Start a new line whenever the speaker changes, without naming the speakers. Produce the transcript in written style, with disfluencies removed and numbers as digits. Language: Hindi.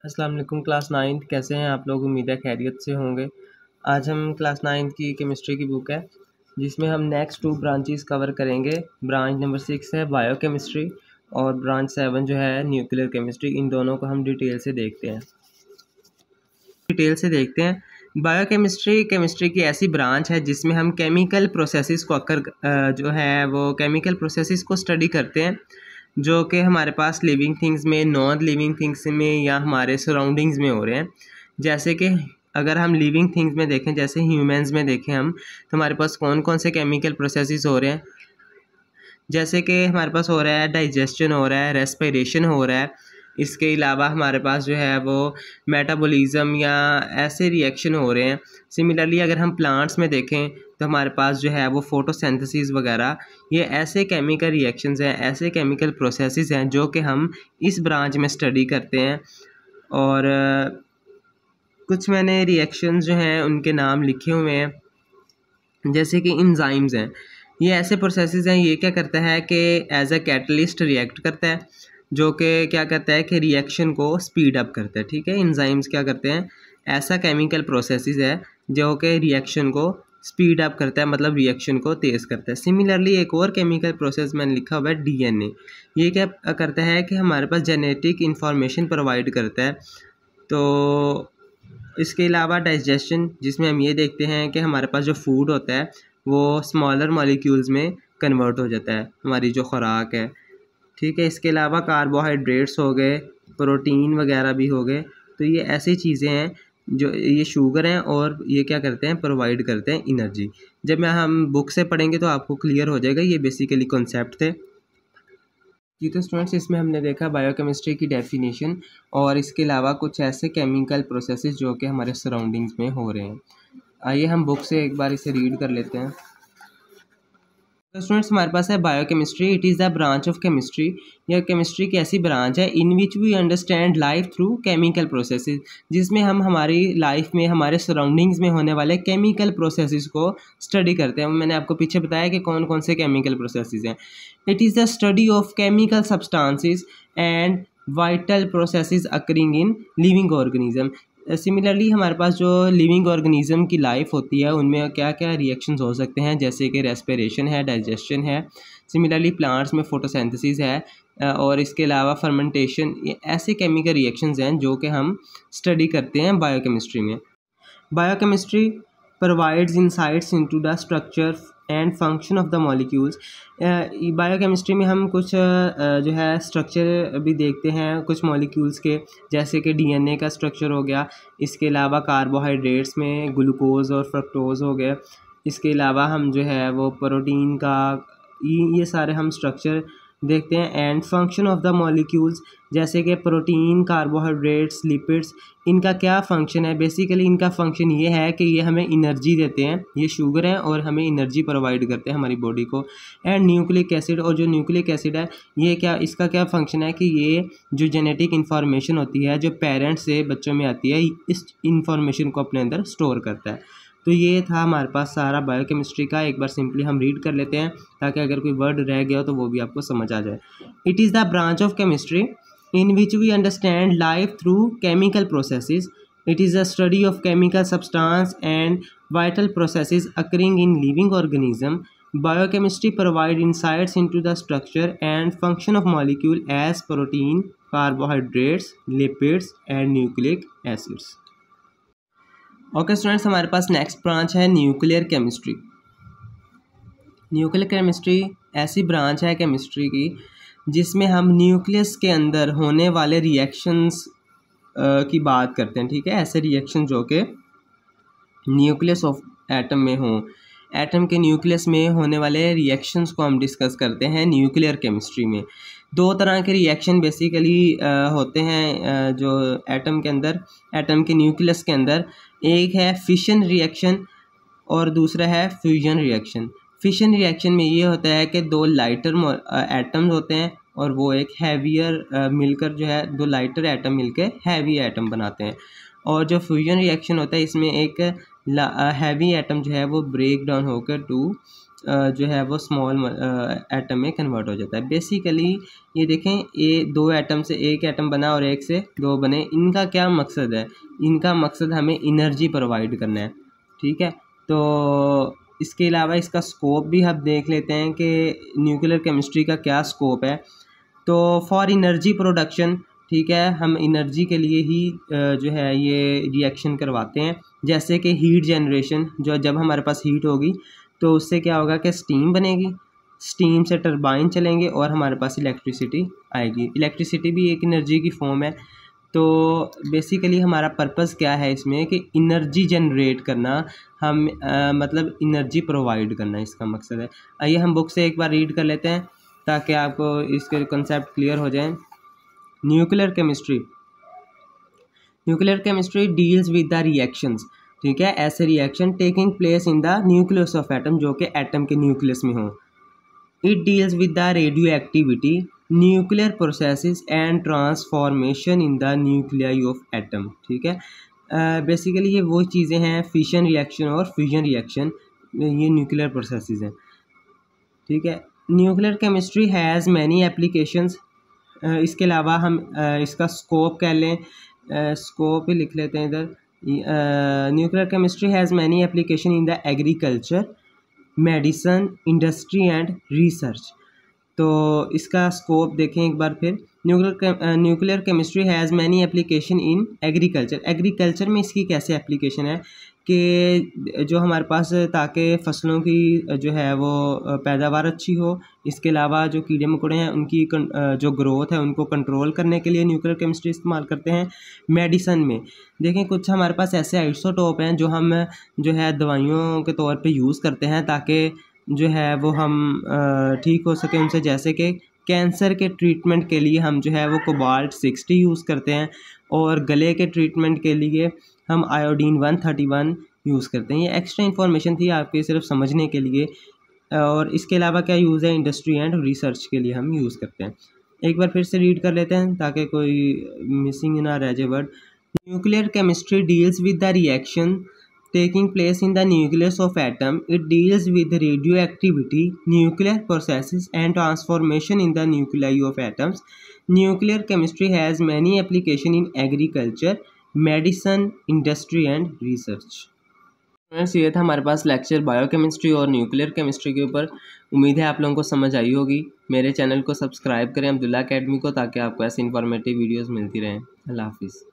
अस्सलाम वालेकुम क्लास 9th कैसे हैं आप लोग। उम्मीद है खैरियत से होंगे। आज हम क्लास 9th की केमिस्ट्री की बुक है जिसमें हम नेक्स्ट 2 ब्रांचेस कवर करेंगे। ब्रांच नंबर 6 है बायोकेमिस्ट्री और ब्रांच 7 जो है न्यूक्लियर केमिस्ट्री। इन दोनों को हम डिटेल से देखते हैं। बायोकेमिस्ट्री केमिस्ट्री की ऐसी ब्रांच है जिसमें हम केमिकल प्रोसेसेस को जो है वो केमिकल प्रोसेसेस को स्टडी करते हैं जो कि हमारे पास लिविंग थिंग्स में, नॉन लिविंग थिंग्स में या हमारे सराउंडिंग्स में हो रहे हैं। जैसे कि अगर हम लिविंग थिंग्स में देखें, जैसे ह्यूमंस में देखें हम, तो हमारे पास कौन कौन से केमिकल प्रोसेसेस हो रहे हैं। जैसे कि हमारे पास हो रहा है डाइजेशन हो रहा है, रेस्पिरेशन हो रहा है। इसके अलावा हमारे पास जो है वो मेटाबॉलिज्म या ऐसे रिएक्शन हो रहे हैं। सिमिलरली अगर हम प्लांट्स में देखें तो हमारे पास जो है वो फोटोसिंथेसिस वगैरह, ये ऐसे केमिकल रिएक्शंस हैं, ऐसे केमिकल प्रोसेसेस हैं जो कि हम इस ब्रांच में स्टडी करते हैं। और कुछ मैंने रिएक्शंस जो हैं उनके नाम लिखे हुए हैं, जैसे कि एंजाइम्स हैं। ये ऐसे प्रोसेसेस हैं, ये क्या करता है कि एज अ कैटलिस्ट रिएक्ट करता है, जो कि क्या करता है कि रिएक्शन को स्पीड अप करता है। ठीक है, एंजाइम्स क्या करते हैं, ऐसा केमिकल प्रोसेसेस है जो कि रिएक्शन को स्पीड अप करता है, मतलब रिएक्शन को तेज़ करता है। सिमिलरली एक और केमिकल प्रोसेस मैंने लिखा हुआ है डीएनए। ये क्या करता है कि हमारे पास जेनेटिक इंफॉर्मेशन प्रोवाइड करता है। तो इसके अलावा डाइजेशन, जिसमें हम ये देखते हैं कि हमारे पास जो फूड होता है वो स्मॉलर मॉलिक्यूल्स में कन्वर्ट हो जाता है, हमारी जो खुराक है। ठीक है, इसके अलावा कार्बोहाइड्रेट्स हो गए, प्रोटीन वगैरह भी हो गए। तो ये ऐसी चीज़ें हैं जो ये शुगर हैं और ये क्या करते हैं, प्रोवाइड करते हैं एनर्जी। जब हम बुक से पढ़ेंगे तो आपको क्लियर हो जाएगा, ये बेसिकली कॉन्सेप्ट थे जी। तो स्टूडेंट्स, इसमें हमने देखा बायोकेमिस्ट्री की डेफिनेशन और इसके अलावा कुछ ऐसे केमिकल प्रोसेसेस जो कि हमारे सराउंडिंग्स में हो रहे हैं। आइए हम बुक से एक बार इसे रीड कर लेते हैं। तो स्टूडेंट्स, हमारे पास है biochemistry. It is the branch of chemistry. यह केमिस्ट्री की ऐसी ब्रांच है in which we understand life through chemical processes, जिसमें हम हमारी लाइफ में, हमारे सराउंडिंग्स में होने वाले केमिकल प्रोसेसेस को स्टडी करते हैं। मैंने आपको पीछे बताया कि कौन कौन से केमिकल प्रोसेसेस हैं। It is the study of chemical substances and vital processes occurring in living organism. Similarly हमारे पास जो लिविंग ऑर्गेनिज्म की लाइफ होती है उनमें क्या क्या रिएक्शंस हो सकते हैं, जैसे कि रेस्पिरेशन है, डाइजेशन है। सिमिलरली प्लांट्स में फोटोसिंथेसिस है और इसके अलावा फर्मेंटेशन। ये ऐसे केमिकल रिएक्शंस हैं जो कि हम स्टडी करते हैं बायोकेमिस्ट्री में। Biochemistry provides insights into the structure and function of the molecules। Biochemistry में हम कुछ जो है स्ट्रक्चर भी देखते हैं कुछ मॉलिक्यूल्स के, जैसे कि डीएनए का स्ट्रक्चर हो गया। इसके अलावा कार्बोहाइड्रेट्स में ग्लूकोज और फ्रक्टोज हो गए। इसके अलावा हम जो है वो प्रोटीन का, ये सारे हम स्ट्रक्चर देखते हैं। And function of the molecules, जैसे कि प्रोटीन, कार्बोहाइड्रेट्स, लिपिड्स, इनका क्या फंक्शन है। बेसिकली इनका फंक्शन ये है कि ये हमें एनर्जी देते हैं, ये शुगर है और हमें एनर्जी प्रोवाइड करते हैं हमारी बॉडी को। एंड न्यूक्लिक एसिड, और जो न्यूक्लिक एसिड है ये क्या, इसका क्या फंक्शन है कि ये जो जेनेटिक इन्फॉर्मेशन होती है जो पेरेंट्स से बच्चों में आती है, इस इंफॉर्मेशन को अपने अंदर स्टोर करता है। तो ये था हमारे पास सारा बायोकेमिस्ट्री का। एक बार सिंपली हम रीड कर लेते हैं ताकि अगर कोई वर्ड रह गया हो तो वो भी आपको समझ आ जाए। It is the branch of chemistry in which we understand life through chemical processes. It is a study of chemical substance and vital processes occurring in living organism. Biochemistry provide insights into the structure and function of molecule as protein, carbohydrates, lipids and nucleic acids. Okay students, हमारे पास नेक्स्ट ब्रांच है न्यूक्लियर केमिस्ट्री। न्यूक्लियर केमिस्ट्री ऐसी ब्रांच है केमिस्ट्री की जिसमें हम न्यूक्लियस के अंदर होने वाले रिएक्शंस की बात करते हैं। ठीक है, ऐसे रिएक्शन जो कि न्यूक्लियस ऑफ एटम में हों, एटम के न्यूक्लियस में होने वाले रिएक्शंस को हम डिस्कस करते हैं न्यूक्लियर केमिस्ट्री में। दो तरह के रिएक्शन बेसिकली होते हैं जो एटम के अंदर, एटम के न्यूक्लियस के अंदर। एक है फिशन रिएक्शन और दूसरा है फ्यूजन रिएक्शन। फिशन रिएक्शन में ये होता है कि दो लाइटर एटम्स होते हैं और वो एक हैवियर मिलकर जो है, दो लाइटर एटम मिलकर हैवी एटम बनाते हैं। और जो फ्यूजन रिएक्शन होता है इसमें एक हैवी एटम जो है वो ब्रेक डाउन होकर टू जो है वो स्मॉल एटम में कन्वर्ट हो जाता है। बेसिकली ये देखें, ये 2 एटम से 1 एटम बना और 1 से 2 बने। इनका क्या मकसद है? इनका मकसद हमें एनर्जी प्रोवाइड करना है, ठीक है। तो इसके अलावा इसका स्कोप भी हम देख लेते हैं कि न्यूक्लियर केमिस्ट्री का क्या स्कोप है। तो फॉर एनर्जी प्रोडक्शन, ठीक है, हम एनर्जी के लिए ही जो है ये रिएक्शन करवाते हैं। जैसे कि हीट जनरेशन, जो जब हमारे पास हीट होगी तो उससे क्या होगा कि स्टीम बनेगी, स्टीम से टरबाइन चलेंगे और हमारे पास इलेक्ट्रिसिटी आएगी। इलेक्ट्रिसिटी भी एक एनर्जी की फॉर्म है। तो बेसिकली हमारा पर्पस क्या है इसमें कि एनर्जी जनरेट करना, हम मतलब एनर्जी प्रोवाइड करना, इसका मकसद है। आइए हम बुक से एक बार रीड कर लेते हैं ताकि आपको इसके कॉन्सेप्ट क्लियर हो जाएं। Nuclear chemistry, nuclear chemistry deals with the reactions, ठीक है, ऐसे reaction taking place in the nucleus of atom, जो कि एटम के न्यूक्लियस में हो। It deals with the radio activity, nuclear processes and transformation in the nuclei of atom, ठीक है। बेसिकली ये वो चीज़ें हैं, फिशन रिएक्शन और फ्यूजन रिएक्शन, ये न्यूक्लियर प्रोसेसेस हैं, ठीक है। Nuclear chemistry has many applications. इसके अलावा हम इसका स्कोप कह लें, स्कोप ही लिख लेते हैं इधर। Nuclear chemistry has many application in the agriculture, medicine, industry and research. तो इसका स्कोप देखें एक बार फिर। Nuclear chemistry has many application in agriculture. Agriculture में इसकी कैसे एप्लीकेशन है कि जो हमारे पास, ताकि फ़सलों की जो है वो पैदावार अच्छी हो। इसके अलावा जो कीड़े मकोड़े हैं उनकी जो ग्रोथ है उनको कंट्रोल करने के लिए न्यूक्लियर केमिस्ट्री इस्तेमाल करते हैं। मेडिसन में देखें, कुछ हमारे पास ऐसे आइसोटोप हैं जो हम जो है दवाइयों के तौर पे यूज़ करते हैं ताकि जो है वो हम ठीक हो सके उनसे। जैसे कि कैंसर के ट्रीटमेंट के लिए हम जो है वो कोबाल्ट 60 यूज़ करते हैं और गले के ट्रीटमेंट के लिए हम आयोडीन 131 यूज़ करते हैं। ये एक्स्ट्रा इन्फॉर्मेशन थी आपके सिर्फ समझने के लिए। और इसके अलावा क्या यूज़ है, इंडस्ट्री एंड रिसर्च के लिए हम यूज़ करते हैं। एक बार फिर से रीड कर लेते हैं ताकि कोई मिसिंग ना रह जाए word. Nuclear chemistry deals with the reaction taking place in the nucleus of atom. It deals with radioactivity, nuclear processes and transformation in the nuclei of atoms. Nuclear chemistry has many applications in agriculture, medicine, industry and research. Friends, ये था हमारे पास लेक्चर बायोकेमिस्ट्री और न्यूक्लियर केमिस्ट्री के ऊपर। उम्मीद है आप लोगों को समझ आई होगी। मेरे चैनल को सब्सक्राइब करें अब्दुल्ला अकेडमी को, ताकि आपको ऐसी इंफॉर्मेटिव वीडियोस मिलती रहें। अल्लाह हाफिज़।